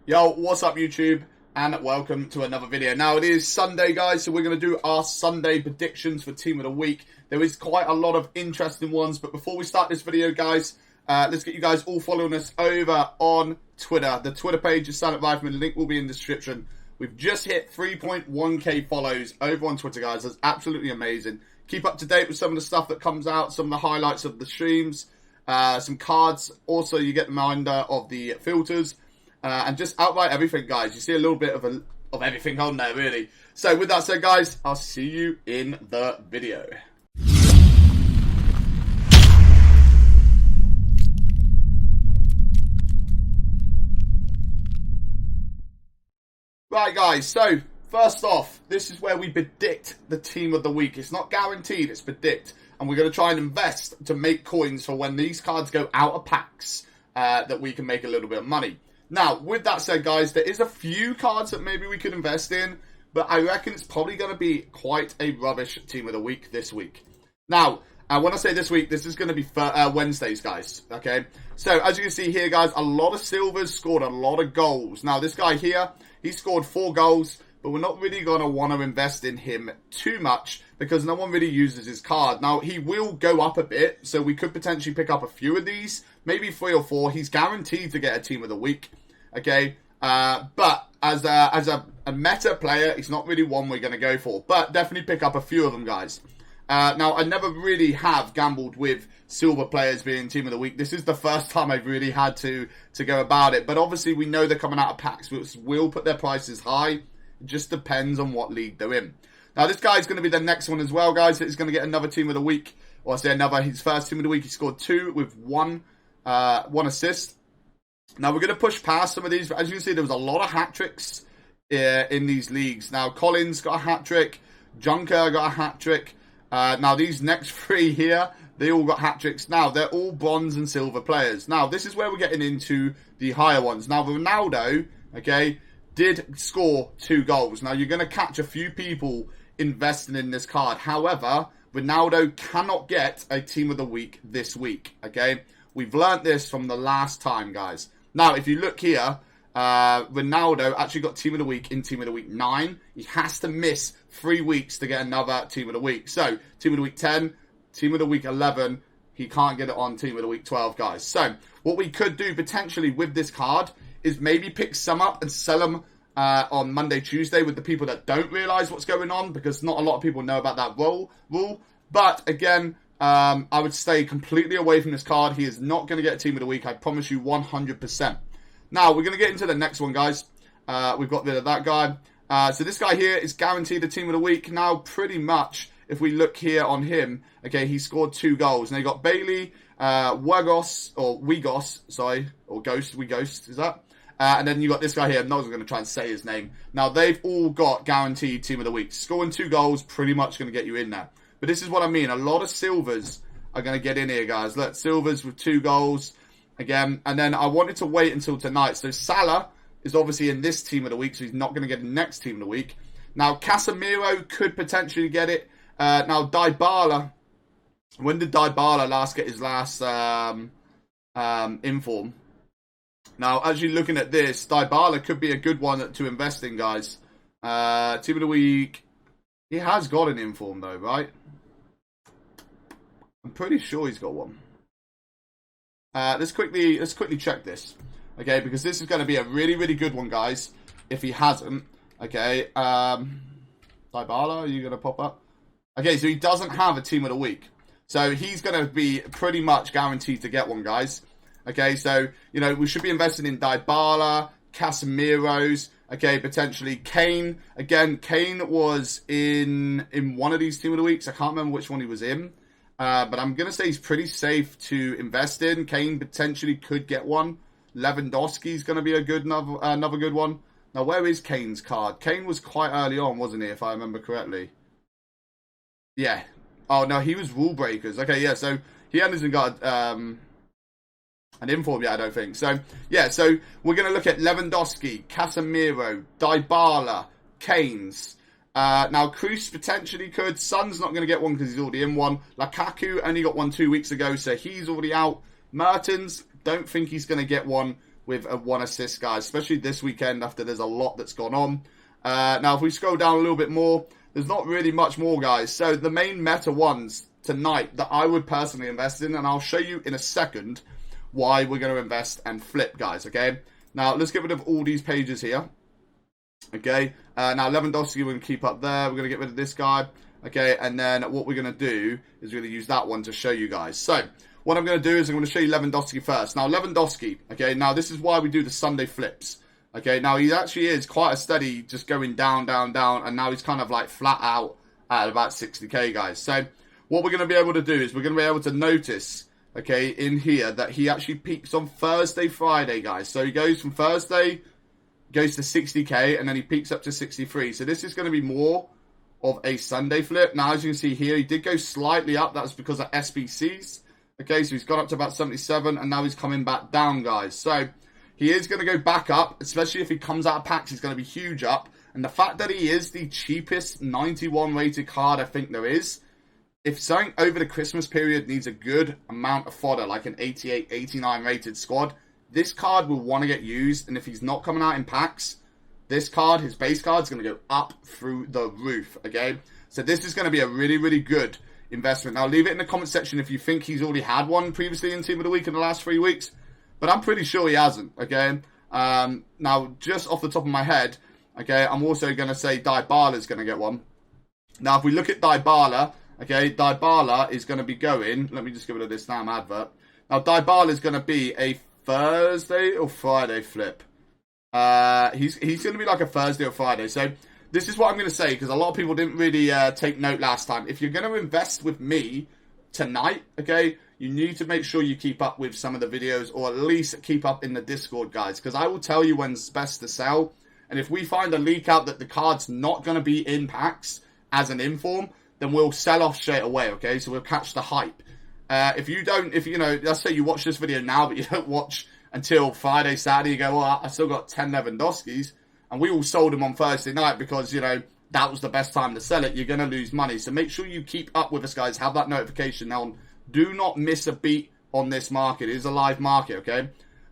Yo, what's up YouTube? And welcome to another video. Now it is Sunday, guys, so we're going to do our Sunday predictions for Team of the Week. There is quite a lot of interesting ones, but before we start this video, guys, let's get you guys all following us over on Twitter. The Twitter page is Silent Rifleman, the link will be in the description. We've just hit 3.1k follows over on Twitter, guys. That's absolutely amazing. Keep up to date with some of the stuff that comes out, some of the highlights of the streams, some cards. Also, you get the reminder of the filters. And just outright everything, guys. You see a little bit of everything on there, really. So, with that said, guys, I'll see you in the video. Right, guys. So, first off, this is where we predict the Team of the Week. It's not guaranteed, it's predict. And we're going to try and invest to make coins for when these cards go out of packs, that we can make a little bit of money. Now, with that said, guys, there is a few cards that maybe we could invest in, but I reckon it's probably going to be quite a rubbish Team of the Week this week. Now, when I say this week, this is going to be Wednesdays, guys, okay? So, as you can see here, guys, a lot of silvers scored a lot of goals. Now, this guy here, he scored 4 goals, but we're not really going to want to invest in him too much because no one really uses his card. Now, he will go up a bit, so we could potentially pick up a few of these, maybe 3 or 4. He's guaranteed to get a Team of the Week. Okay, but as a meta player, it's not really one we're going to go for. But definitely pick up a few of them, guys. Now, I never really have gambled with silver players being Team of the Week. This is the first time I've really had to go about it. But obviously, we know they're coming out of packs, which will put their prices high. It just depends on what league they're in. Now, this guy's going to be the next one as well, guys. He's going to get another Team of the Week. Or I say another, his first Team of the Week. He scored 2 with one assist. Now, we're going to push past some of these. As you can see, there was a lot of hat-tricks in these leagues. Now, Collins got a hat-trick. Junker got a hat-trick. Now, these next 3 here, they all got hat-tricks. Now, they're all bronze and silver players. Now, this is where we're getting into the higher ones. Now, Ronaldo, okay, did score 2 goals. Now, you're going to catch a few people investing in this card. However, Ronaldo cannot get a Team of the Week this week, okay? We've learnt this from the last time, guys. Now, if you look here, Ronaldo actually got Team of the Week in Team of the Week 9. He has to miss 3 weeks to get another Team of the Week. So, Team of the Week 10, Team of the Week 11, he can't get it on Team of the Week 12, guys. So, what we could do potentially with this card is maybe pick some up and sell them on Monday, Tuesday with the people that don't realise what's going on, because not a lot of people know about that rule. But, again, I would stay completely away from this card. He is not going to get a Team of the Week. I promise you 100%. Now, we're going to get into the next one, guys. We've got rid of that guy. So this guy here is guaranteed a Team of the Week. Now, pretty much, if we look here on him, okay, he scored 2 goals. Now, you got Bailey, Wegos, Ghost, is that? And then you got this guy here. I'm not going to try and say his name. Now, they've all got guaranteed Team of the Week. Scoring 2 goals, pretty much going to get you in there. But this is what I mean. A lot of silvers are going to get in here, guys. Look, silvers with 2 goals. Again, and then I wanted to wait until tonight. So Salah is obviously in this Team of the Week, so he's not going to get the next Team of the Week. Now, Casamiro could potentially get it. Now, Dybala. When did Dybala last get his last inform? Now, as you're looking at this, Dybala could be a good one to invest in, guys. Team of the Week. He has got an inform, though, right? I'm pretty sure he's got one. Let's quickly check this, okay? Because this is going to be a really, really good one, guys. If he hasn't, okay. Dybala, are you going to pop up? Okay, so he doesn't have a Team of the Week, so he's going to be pretty much guaranteed to get one, guys. Okay, so you know we should be investing in Dybala, Casamiro's. Okay, potentially Kane. Again, Kane was in one of these Team of the Weeks. I can't remember which one he was in. But I'm going to say he's pretty safe to invest in. Kane potentially could get one. Levandoski is going to be a good another good one. Now, where is Kane's card? Kane was quite early on, wasn't he, if I remember correctly? Yeah. Oh, no, he was rule breakers. Okay, yeah, so he hasn't got an inform yet, I don't think. So, yeah, so we're going to look at Levandoski, Casamiro, Dybala, Kane's. Now, Cruz potentially could. Son's not going to get one because he's already in one. Lukaku only got one 2 weeks ago, so he's already out. Mertens, don't think he's going to get one with a 1 assist, guys, especially this weekend after there's a lot that's gone on. Now, if we scroll down a little bit more, there's not really much more, guys. So the main meta ones tonight that I would personally invest in, and I'll show you in a second why we're going to invest and flip, guys, okay? Now, let's get rid of all these pages here. Okay, now Levandoski we're going to keep up there. We're going to get rid of this guy. Okay, and then what we're going to do is we're going to use that one to show you guys. So, what I'm going to do is I'm going to show you Levandoski first. Now, Levandoski, okay, now this is why we do the Sunday flips. Okay, now he actually is quite a steady, just going down, down, down, and now he's kind of like flat out at about 60k, guys. So, what we're going to be able to do is we're going to be able to notice, okay, in here that he actually peaks on Thursday, Friday, guys. So, he goes from Thursday, goes to 60k, and then he peaks up to 63. So, this is going to be more of a Sunday flip. Now, as you can see here, he did go slightly up. That's because of SBCs. Okay, so he's gone up to about 77, and now he's coming back down, guys. So, he is going to go back up, especially if he comes out of packs. He's going to be huge up. And the fact that he is the cheapest 91 rated card I think there is, if something over the Christmas period needs a good amount of fodder, like an 88, 89 rated squad, this card will want to get used. And if he's not coming out in packs, this card, his base card, is going to go up through the roof, okay? So this is going to be a really, really good investment. Now, leave it in the comment section if you think he's already had one previously in Team of the Week in the last 3 weeks. But I'm pretty sure he hasn't, okay? Now, just off the top of my head, okay, I'm also going to say Dybala is going to get one. Now, if we look at Dybala, okay, Dybala is going to be going... Let me just get rid of this damn advert. Now, Dybala is going to be a Thursday or Friday flip. He's going to be like a Thursday or Friday. So, this is what I'm going to say, because a lot of people didn't really take note last time. If you're going to invest with me tonight, okay, you need to make sure you keep up with some of the videos, or at least keep up in the Discord, guys, because I will tell you when's best to sell. And if we find a leak out that the card's not going to be in packs as an inform, then we'll sell off straight away, okay? So we'll catch the hype. If you know, let's say you watch this video now, but you don't watch until Friday, Saturday, you go, well, I still got 10 Levandoskis, and we all sold them on Thursday night because, you know, that was the best time to sell it. You're going to lose money. So make sure you keep up with us, guys. Have that notification on. Do not miss a beat on this market. It is a live market, okay?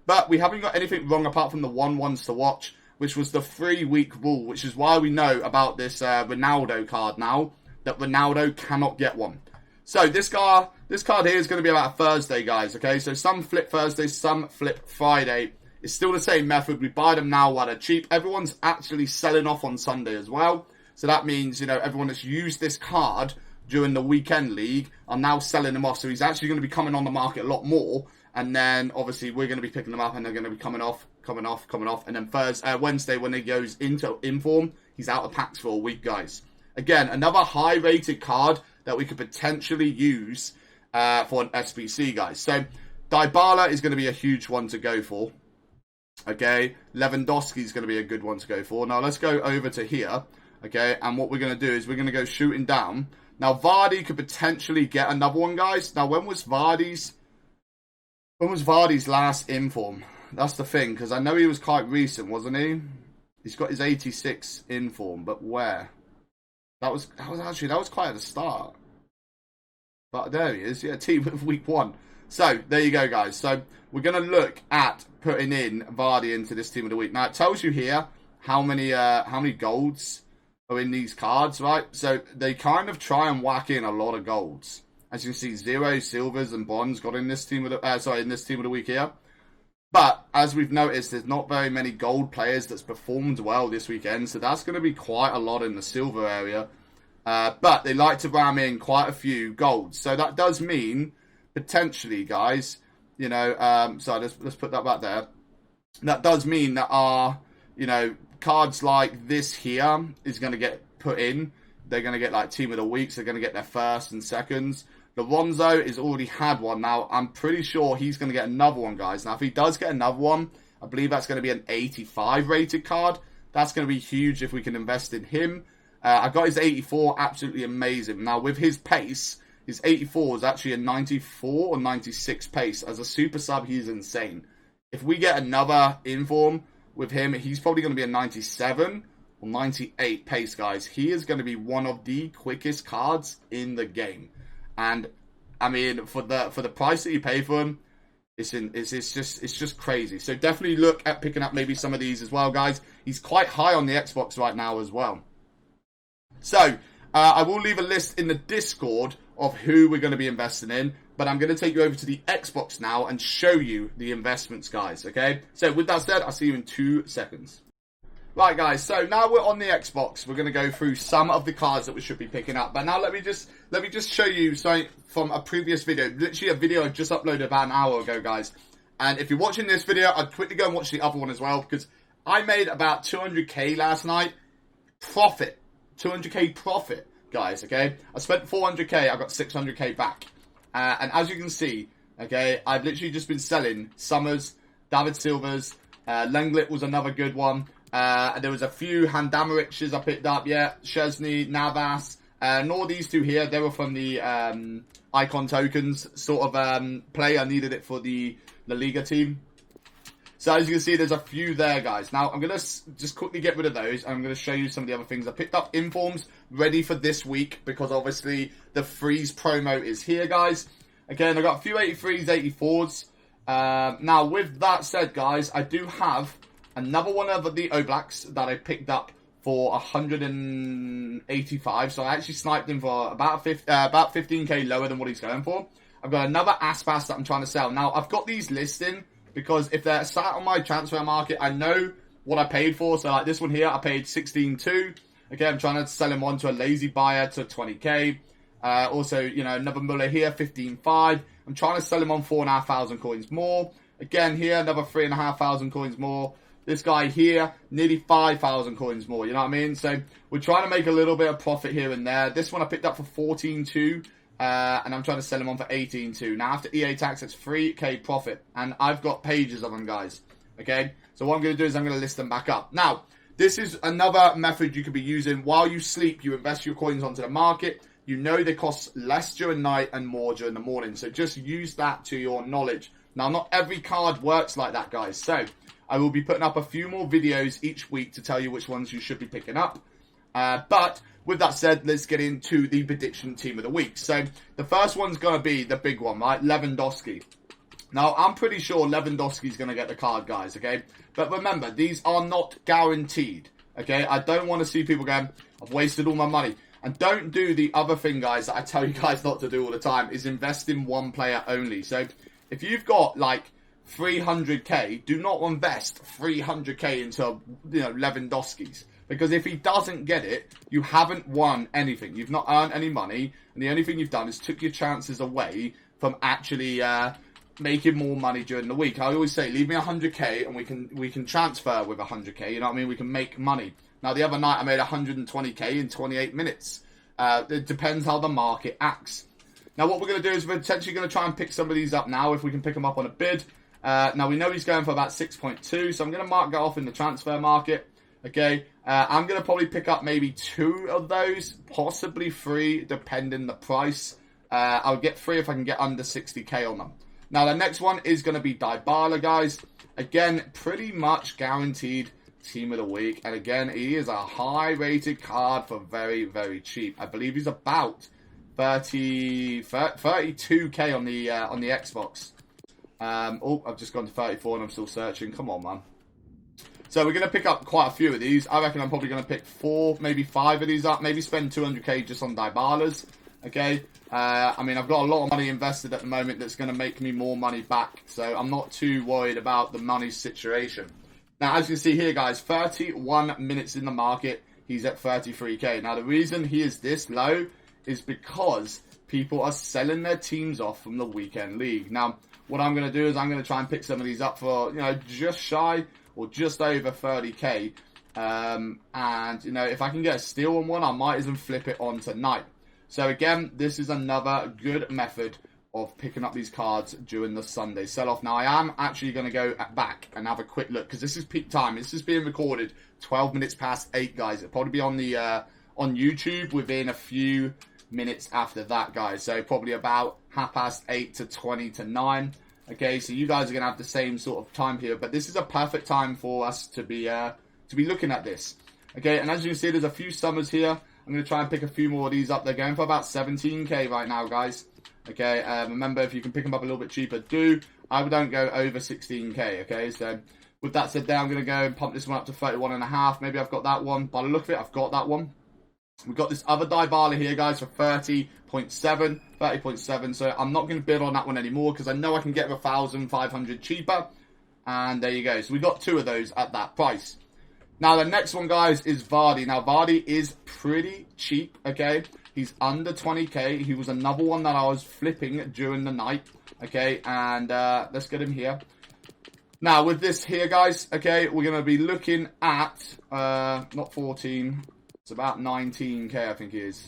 But we haven't got anything wrong apart from the 1-1s to watch, which was the 3-week rule, which is why we know about this Ronaldo card now, that Ronaldo cannot get one. So this card here is going to be about Thursday, guys, okay? So some flip Thursday, some flip Friday. It's still the same method. We buy them now while they're cheap. Everyone's actually selling off on Sunday as well. So that means, you know, everyone that's used this card during the weekend league are now selling them off. So he's actually going to be coming on the market a lot more. And then, obviously, we're going to be picking them up, and they're going to be coming off. And then Wednesday, when he goes into inform, he's out of packs for a week, guys. Again, another high-rated card that we could potentially use for an SBC, guys. So, Dybala is going to be a huge one to go for. Okay, Levandoski is going to be a good one to go for. Now, let's go over to here. Okay, and what we're going to do is we're going to go shooting down. Now, Vardy could potentially get another one, guys. Now, when was Vardy's last inform? That's the thing, because I know he was quite recent, wasn't he? He's got his 86 inform, but where? That was quite at the start. But there he is, yeah, team of week 1. So, there you go, guys. So, we're going to look at putting in Vardy into this team of the week. Now, it tells you here how many golds are in these cards, right? So, they kind of try and whack in a lot of golds. As you can see, 0 silvers and bronze got in this team of the week here. But, as we've noticed, there's not very many gold players that's performed well this weekend. So, that's going to be quite a lot in the silver area. But, they like to ram in quite a few golds. So, that does mean, potentially, guys, you know, so let's put that back there. That does mean that our, you know, cards like this here is going to get put in. They're going to get, like, team of the weeks. They're going to get their first and seconds. Lonzo has already had one. Now, I'm pretty sure he's going to get another one, guys. Now, if he does get another one, I believe that's going to be an 85 rated card. That's going to be huge if we can invest in him. I got his 84, absolutely amazing. Now, with his pace, his 84 is actually a 94 or 96 pace. As a super sub, he's insane. If we get another inform with him, he's probably going to be a 97 or 98 pace, guys. He is going to be one of the quickest cards in the game. And, I mean, for the price that you pay for him, It's just crazy. So definitely look at picking up maybe some of these as well, guys. He's quite high on the Xbox right now as well. So I will leave a list in the Discord of who we're going to be investing in, but I'm going to take you over to the Xbox now and show you the investments, guys. Okay. So with that said, I'll see you in 2 seconds. Right, guys, so now we're on the Xbox. We're going to go through some of the cards that we should be picking up. But now let me just show you something from a previous video. Literally a video I just uploaded about an hour ago, guys. And if you're watching this video, I'd quickly go and watch the other one as well, because I made about 200k last night. Profit. 200k profit, guys, okay? I spent 400k, I got 600k back. And as you can see, okay, I've literally just been selling Summers, David Silvers, Lenglet was another good one. There was a few Handamariches I picked up, yeah. Chesney, Navas, and all these two here, they were from the Icon Tokens sort of play. I needed it for the La Liga team. So as you can see, there's a few there, guys. Now, I'm going to just quickly get rid of those, and I'm going to show you some of the other things. I picked up Informs ready for this week, because obviously the freeze promo is here, guys. Again, I got a few 83s, 84s. Now, with that said, guys, I do have another one of the Oblaks that I picked up for 185. So I actually sniped him for about 15k lower than what he's going for. I've got another Aspas that I'm trying to sell. Now, I've got these listing because if they're sat on my transfer market, I know what I paid for. So like this one here, I paid 16.2. Okay, I'm trying to sell him on to a lazy buyer to 20k. Also, you know, another Muller here, 15.5. I'm trying to sell him on 4,500 coins more. Again, here, another 3,500 coins more. This guy here, nearly 5,000 coins more, you know what I mean? So we're trying to make a little bit of profit here and there. This one I picked up for 14.2, and I'm trying to sell them on for 18.2. Now, after EA tax, it's 3k profit, and I've got pages of them, guys, okay? So what I'm going to do is I'm going to list them back up. Now, this is another method you could be using. While you sleep, you invest your coins onto the market. You know they cost less during night and more during the morning, so just use that to your knowledge. Now, not every card works like that, guys, so I will be putting up a few more videos each week to tell you which ones you should be picking up. But with that said, let's get into the prediction team of the week. So the first one's going to be the big one, right? Levandoski. Now, I'm pretty sure Levandoski's going to get the card, guys, okay? But remember, these are not guaranteed, okay? I don't want to see people going, I've wasted all my money. And don't do the other thing, guys, that I tell you guys not to do all the time, is invest in one player only. So if you've got, like, 300k, do not invest 300k into, you know, Lewandowski's, because if he doesn't get it, you haven't won anything. You've not earned any money, and the only thing you've done is took your chances away from actually making more money during the week. I always say, leave me 100k and we can transfer with 100k, you know what I mean? We can make money. Now, the other night I made 120k in 28 minutes. It depends how the market acts. Now, what we're going to do is we're potentially going to try and pick some of these up now if we can pick them up on a bid. Now, we know he's going for about 6.2, so I'm going to mark that off in the transfer market. Okay, I'm going to probably pick up maybe 2 of those, possibly 3, depending the price. I'll get 3 if I can get under 60k on them. Now, the next one is going to be Dybala, guys. Again, pretty much guaranteed team of the week. And again, he is a high-rated card for very, very cheap. I believe he's about 32k on the Xbox. Oh, I've just gone to 34 and I'm still searching. Come on, man. So we're going to pick up quite a few of these. I reckon I'm probably going to pick 4, maybe 5 of these up. Maybe spend 200k just on Dybalas. Okay. I mean, I've got a lot of money invested at the moment that's going to make me more money back. So I'm not too worried about the money situation. Now, as you can see here, guys, 31 minutes in the market. He's at 33k. Now, the reason he is this low is because people are selling their teams off from the weekend league. Now, what I'm going to do is I'm going to try and pick some of these up for, you know, just shy or just over 30k. And, you know, if I can get a steal on one, I might even flip it on tonight. So, again, this is another good method of picking up these cards during the Sunday sell-off. Now, I am actually going to go back and have a quick look, because this is peak time. This is being recorded 12 minutes past 8, guys. It'll probably be on the on YouTube within a few minutes after that, guys. So probably about 8:30 to 20 to 9. Okay, so you guys are gonna have the same sort of time here, but this is a perfect time for us to be looking at this. Okay, and as you can see, there's a few summers here. I'm gonna try and pick a few more of these up. They're going for about 17k right now, guys. Okay, remember, if you can pick them up a little bit cheaper, do. I don't go over 16k, okay? So with that said there, I'm going to go and pump this one up to 31.5. Maybe I've got that one. By the look of it, I've got that one. We've got this other Dybala here, guys, for 30.7. So I'm not going to bid on that one anymore because I know I can get 1,500 cheaper. And there you go. So we got 2 of those at that price. Now, the next one, guys, is Vardy. Now, Vardy is pretty cheap, okay? He's under 20k. He was another one that I was flipping during the night, okay? And let's get him here. Now, with this here, guys, okay, we're going to be looking at, not 14, it's about 19k, I think it is.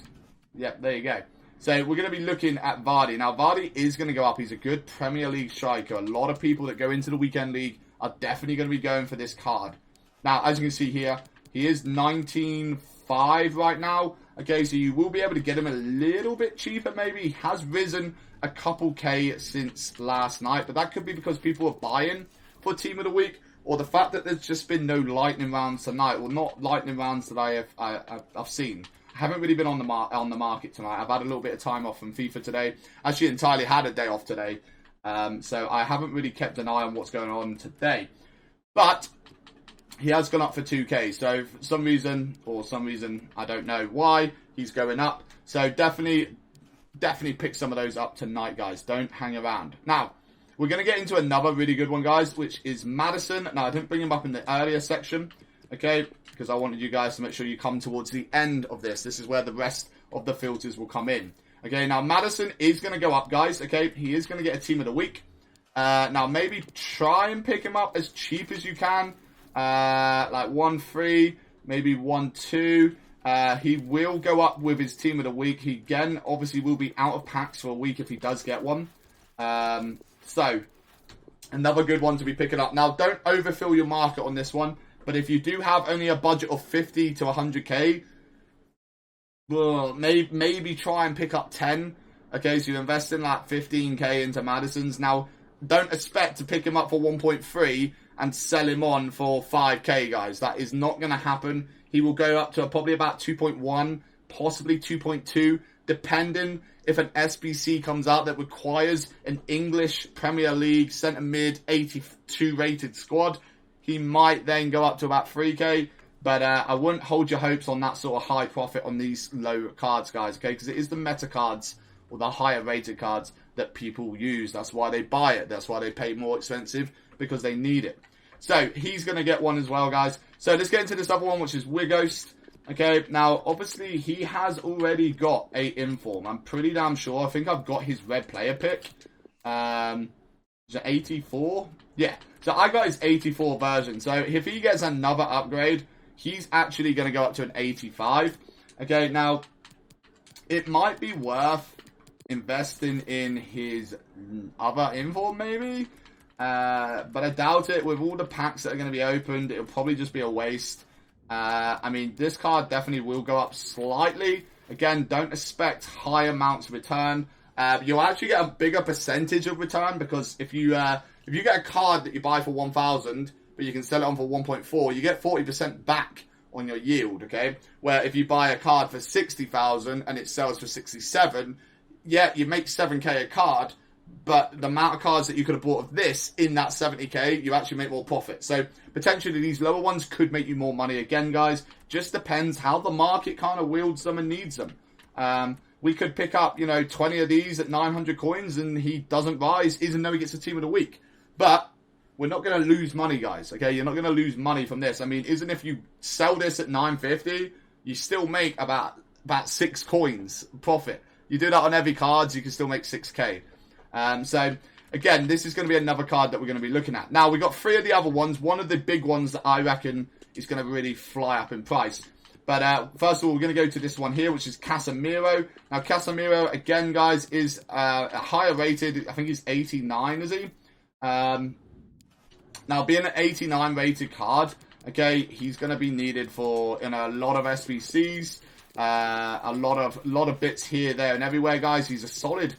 Yep, there you go. So, we're going to be looking at Vardy. Now, Vardy is going to go up. He's a good Premier League striker. A lot of people that go into the weekend league are definitely going to be going for this card. Now, as you can see here, he is 19.5 right now. Okay, so you will be able to get him a little bit cheaper, maybe. He has risen a couple K since last night, but that could be because people are buying for Team of the Week, or the fact that there's just been no lightning rounds tonight, or not lightning rounds that I've seen. I haven't really been on the market tonight. I've had a little bit of time off from FIFA today. Actually, entirely had a day off today, so I haven't really kept an eye on what's going on today. But he has gone up for 2k, so for some reason, I don't know why, he's going up. So definitely pick some of those up tonight, guys. Don't hang around. Now, we're going to get into another really good one, guys, which is Madison. Now, I didn't bring him up in the earlier section, okay, because I wanted you guys to make sure you come towards the end of this. This is where the rest of the filters will come in. Okay, now Madison is going to go up, guys, okay? He is going to get a Team of the Week. Now, maybe try and pick him up as cheap as you can. Like 1-3, maybe 1-2. He will go up with his Team of the Week. He, again, obviously will be out of packs for a week if he does get one. So, another good one to be picking up. Now, don't overfill your market on this one. But if you do have only a budget of 50 to 100k, well, maybe try and pick up 10. Okay, so you invest in like 15k into Madison's. Now, don't expect to pick him up for 1.3 and sell him on for 5k, guys. That is not going to happen. He will go up to probably about 2.1, possibly 2.2, depending if an SBC comes out that requires an English Premier League centre mid 82 rated squad. He might then go up to about 3k, but I wouldn't hold your hopes on that sort of high profit on these low cards, guys, okay? Because it is the meta cards or the higher rated cards that people use. That's why they buy it. That's why they pay more expensive, because they need it. So, he's going to get one as well, guys. So, let's get into this other one, which is Wighost. Okay, now, obviously, he has already got a inform. I'm pretty damn sure. I think I've got his red player pick. Is it 84? Yeah. So, I got his 84 version. So, if he gets another upgrade, he's actually going to go up to an 85. Okay, now, it might be worth investing in his other inform, maybe. But I doubt it. With all the packs that are going to be opened, it'll probably just be a waste. I mean, this card definitely will go up slightly. Again, don't expect high amounts of return. You'll actually get a bigger percentage of return, because if you get a card that you buy for 1,000, but you can sell it on for 1.4, you get 40% back on your yield, okay? Where if you buy a card for 60,000 and it sells for 67, yeah, you make 7k a card, but the amount of cards that you could have bought of this in that 70k, you actually make more profit. So potentially these lower ones could make you more money. Again, guys, just depends how the market kind of wields them and needs them. We could pick up, 20 of these at 900 coins and he doesn't rise, even though he gets a Team of the Week. But we're not going to lose money, guys, okay? You're not going to lose money from this. I mean, isn't if you sell this at 950, you still make about 6 coins profit. You do that on every card, you can still make 6k. So, again, this is going to be another card that we're going to be looking at. Now, we got 3 of the other ones. One of the big ones that I reckon is going to really fly up in price. But first of all, we're going to go to this one here, which is Casamiro. Now, Casamiro, again, guys, is higher rated. I think he's 89, is he? Now, being an 89 rated card, okay, he's going to be needed for a lot of SBCs, a lot of bits here, there, and everywhere, guys. He's a solid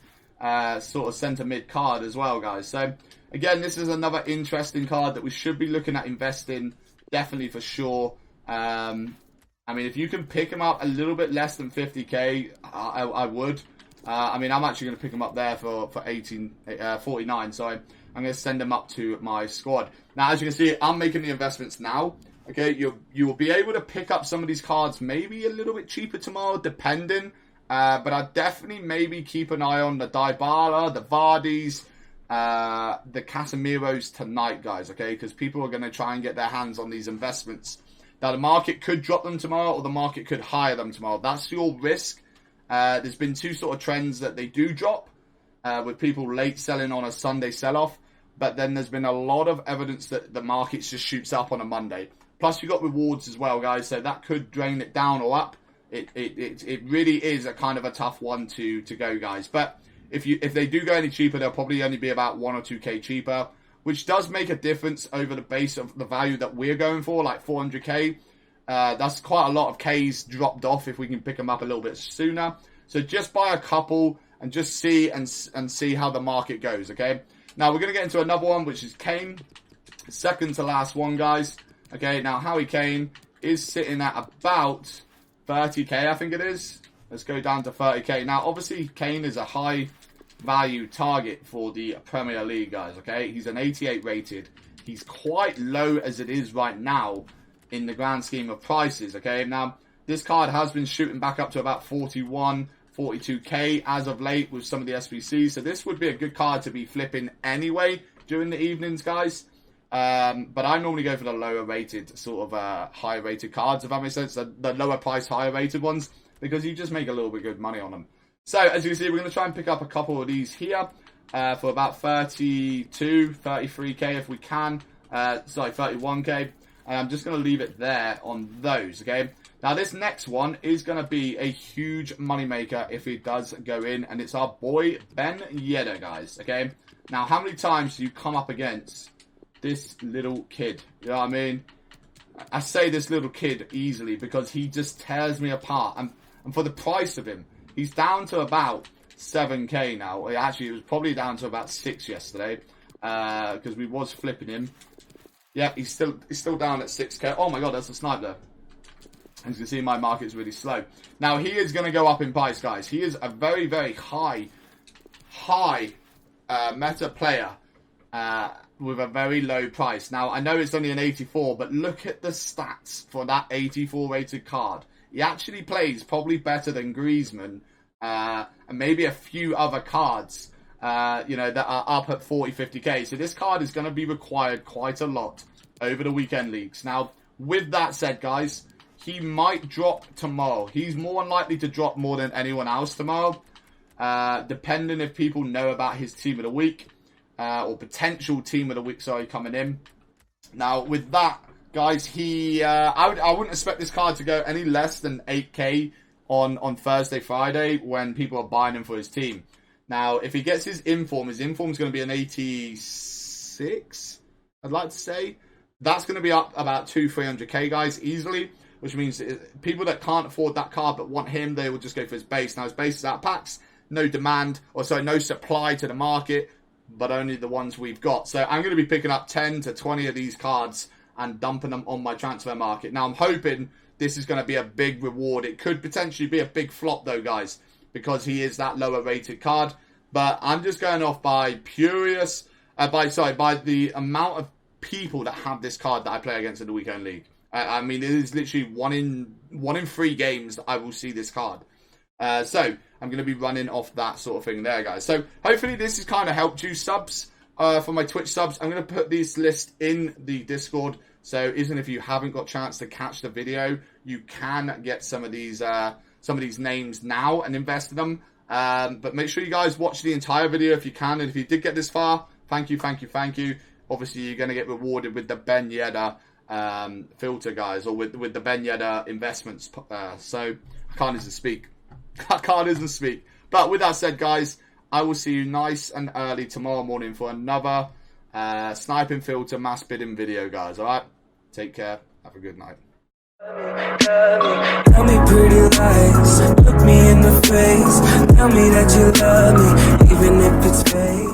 sort of centre mid card as well, guys. So, again, this is another interesting card that we should be looking at investing, definitely for sure. I mean, if you can pick him up a little bit less than 50k, I would. I mean, I'm actually going to pick him up there for 49, sorry. I'm going to send them up to my squad. Now, as you can see, I'm making the investments now. Okay, you will be able to pick up some of these cards maybe a little bit cheaper tomorrow, depending. But I'd definitely maybe keep an eye on the Daibala, the Vardys, the Casamiros tonight, guys, okay? Because people are going to try and get their hands on these investments. Now, the market could drop them tomorrow, or the market could hire them tomorrow. That's your risk. There's been two sort of trends that they do drop, with people late selling on a Sunday sell-off. But then there's been a lot of evidence that the market just shoots up on a Monday. Plus, you've got rewards as well, guys, so that could drain it down or up. It really is a kind of a tough one to go, guys. But if they do go any cheaper, they'll probably only be about 1 or 2k cheaper, which does make a difference over the base of the value that we're going for, like 400k. That's quite a lot of Ks dropped off if we can pick them up a little bit sooner. So just buy a couple and just see and see how the market goes, okay? Now we're going to get into another one, which is Kane. Second to last one, guys. Okay, now Howie Kane is sitting at about 30k, I think it is. Let's go down to 30k. Now, obviously, Kane is a high value target for the Premier League, guys, okay? He's an 88 rated. He's quite low as it is right now in the grand scheme of prices, okay? Now, this card has been shooting back up to about 41, 42k as of late with some of the SBCs. So this would be a good card to be flipping anyway during the evenings, guys. But I normally go for the lower rated, sort of higher rated cards, if that makes sense. The lower price, higher rated ones, because you just make a little bit good money on them. So, as you can see, we're going to try and pick up a couple of these here for about 32, 33k if we can. Sorry, 31k. And I'm just going to leave it there on those, okay? Now, this next one is going to be a huge moneymaker if it does go in, and it's our boy Ben Yedder, guys, okay? Now, how many times do you come up against this little kid? You know what I mean? I say this little kid easily because he just tears me apart. And for the price of him, he's down to about 7k now. Actually, it was probably down to about 6 yesterday because we was flipping him. Yeah, he's still down at 6k. Oh my god, that's a snipe there. As you can see, my market's really slow. Now, he is going to go up in price, guys. He is a very, very high meta player with a very low price. Now, I know it's only an 84, but look at the stats for that 84 rated card. He actually plays probably better than Griezmann and maybe a few other cards, you know, that are up at 40, 50k. So this card is going to be required quite a lot over the weekend leagues. Now, with that said, guys, he might drop tomorrow. He's more unlikely to drop more than anyone else tomorrow, depending if people know about his team of the week, or potential team of the week, sorry, coming in. Now, with that, guys, I wouldn't expect this card to go any less than 8k on Thursday, Friday, when people are buying him for his team. Now, if he gets his inform is going to be an 86, I'd like to say. That's going to be up about 200-300k, guys, easily. Which means people that can't afford that card but want him, they will just go for his base. Now, his base is out of packs. No demand, or sorry, no supply to the market, but only the ones we've got. So I'm going to be picking up 10 to 20 of these cards and dumping them on my transfer market. Now, I'm hoping this is going to be a big reward. It could potentially be a big flop, though, guys, because he is that lower rated card. But I'm just going off by by the amount of people that have this card that I play against in the weekend league. I mean, it is literally one in 3 games that I will see this card. So I'm going to be running off that sort of thing there, guys. So hopefully this has kind of helped you subs for my Twitch subs. I'm going to put this list in the Discord. So even if you haven't got a chance to catch the video, you can get some of these names now and invest in them. But make sure you guys watch the entire video if you can. And if you did get this far, thank you, thank you, thank you. Obviously, you're going to get rewarded with the Ben Yedder filter, guys, or with the Ben Yedder investments. So I can't even speak. But with that said, guys, I will see you nice and early tomorrow morning for another sniping filter mass bidding video, guys. All right, take care. Have a good night. Tell me pretty lies, look me in the face, tell me that you love me, even if it's fake.